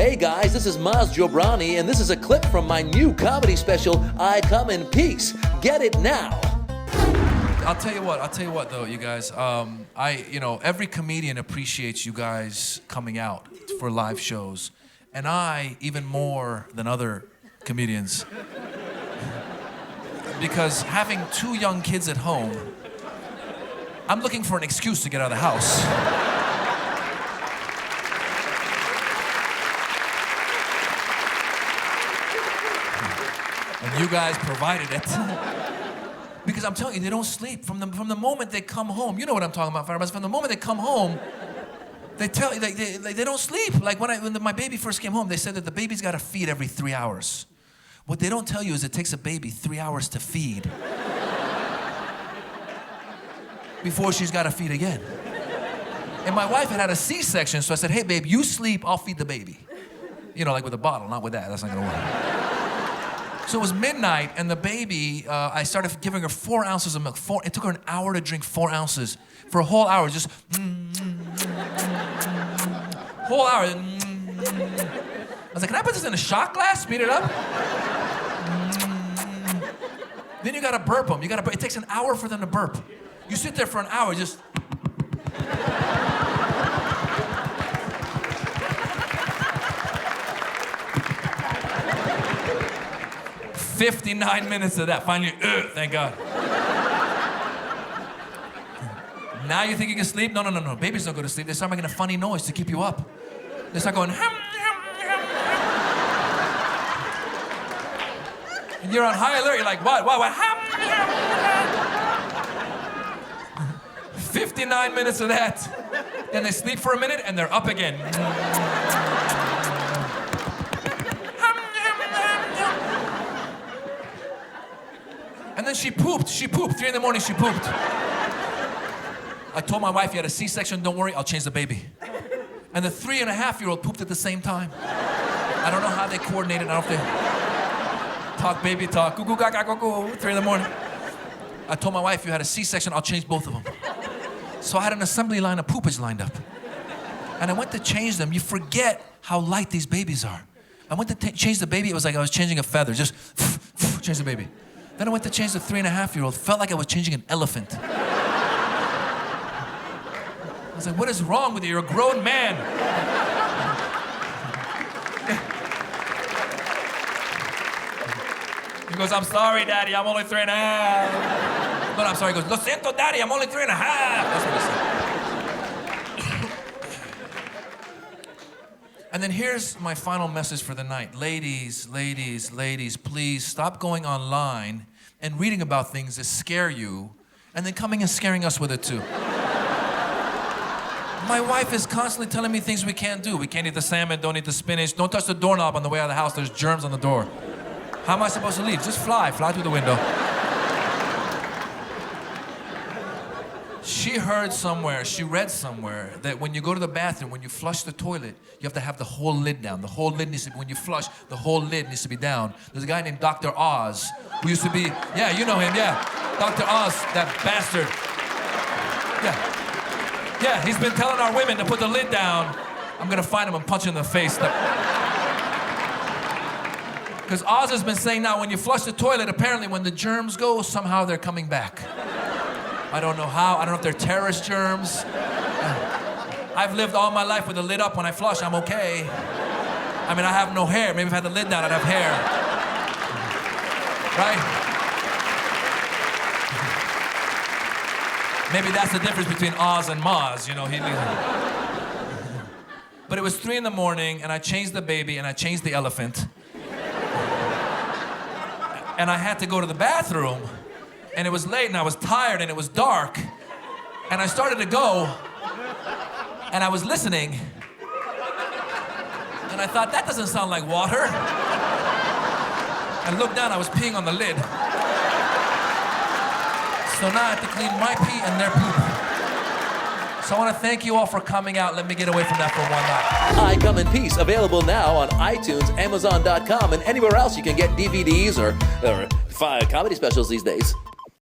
Hey guys, this is Maz Jobrani, and this is a clip from my new comedy special, I Come in Peace. Get it now. I'll tell you what though, you guys. Every comedian appreciates you guys coming out for live shows. And I, even more than other comedians. Because having 2 young kids at home, I'm looking for an excuse to get out of the house. And you guys provided it. Because I'm telling you, they don't sleep. From the moment they come home, you know what I'm talking about, Farabas. From the moment they come home, they tell you, they don't sleep. Like when my baby first came home, they said that the baby's got to feed every 3 hours. What they don't tell you is it takes a baby 3 hours to feed before she's got to feed again. And my wife had a C-section, so I said, hey, babe, you sleep, I'll feed the baby. You know, like with a bottle, not with that. That's not going to work. So it was midnight, and the baby, I started giving her 4 ounces of milk. It took her an hour to drink 4 ounces. For a whole hour, just whole hour. I was like, can I put this in a shot glass? Speed it up. Then you gotta burp them. It takes an hour for them to burp. You sit there for an hour, just. 59 minutes of that. Finally, thank God. Now you think you can sleep? No. Babies don't go to sleep. They start making a funny noise to keep you up. They start going, hum. And you're on high alert. You're like, what? 59 minutes of that. Then they sleep for a minute and they're up again. And then she pooped. 3 in the morning, she pooped. I told my wife, you had a C-section, don't worry, I'll change the baby. And the 3.5-year-old pooped at the same time. I don't know how they coordinated. I don't know if they talk baby talk. Goo goo gaga goo goo. 3 in the morning. I told my wife, you had a C-section, I'll change both of them. So I had an assembly line of poopage lined up. And I went to change them. You forget how light these babies are. I went to change the baby, it was like I was changing a feather. Just change the baby. Then I went to change the 3.5-year-old. Felt like I was changing an elephant. I was like, what is wrong with you? You're a grown man. He goes, I'm sorry, Daddy, I'm only 3.5. No, I'm sorry. He goes, lo siento, Daddy, I'm only 3.5. That's what he said. And then here's my final message for the night. Ladies, please stop going online and reading about things that scare you and then coming and scaring us with it too. My wife is constantly telling me things we can't do. We can't eat the salmon, don't eat the spinach, don't touch the doorknob on the way out of the house, there's germs on the door. How am I supposed to leave? Just fly through the window. She read somewhere that when you go to the bathroom, when you flush the toilet, you have to have the whole lid down. The whole lid needs to be, when you flush, the whole lid needs to be down. There's a guy named Dr. Oz, who used to be, yeah, you know him, yeah. Dr. Oz, that bastard. Yeah, he's been telling our women to put the lid down. I'm gonna find him and punch him in the face. Because Oz has been saying now, when you flush the toilet, apparently when the germs go, somehow they're coming back. I don't know how, I don't know if they're terrorist germs. I've lived all my life with the lid up. When I flush, I'm okay. I mean, I have no hair. Maybe if I had the lid down, I'd have hair. Right? Maybe that's the difference between Oz and Maz, you know. But it was 3 in the morning, and I changed the baby, and I changed the elephant. And I had to go to the bathroom. And it was late, and I was tired, and it was dark. And I started to go, and I was listening. And I thought, that doesn't sound like water. I looked down, I was peeing on the lid. So now I have to clean my pee and their poop. So I want to thank you all for coming out. Let me get away from that for one night. I Come in Peace, available now on iTunes, Amazon.com, and anywhere else you can get DVDs or comedy specials these days.